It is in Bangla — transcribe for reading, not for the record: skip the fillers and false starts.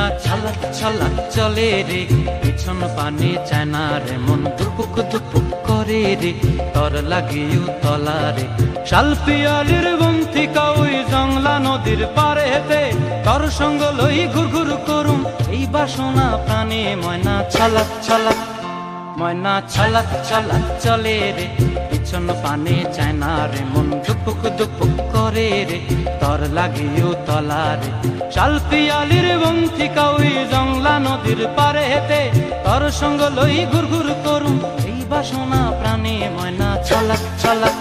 ময়না ছালাক ছালাক চলে রে, পিছন পানে চায় না রে, মন দুপুক দুপুক করে রে, তর লাগিও তলা রে। শালপিয়ালির বন্থিকা ওই জংলা নদীর পারে হেতে, তর সঙ্গ লই ঘুর ঘুর করুম এই বাসনা প্রাণে। ময়না ছালাক ছালাক, ময়না ছালাক ছালাক চলে রে, পিছন পানে চায় না রে, মন দুপুক দুপুক করে রে, তর লাগিও তলা রে। শালপিয়ালির বন্থিকা ওই জংলা নদীর পারে হেতে, তর সঙ্গ লই ঘুর ঘুর করুম এই বাসনা প্রাণে। ময়না ছালাক ছালাক।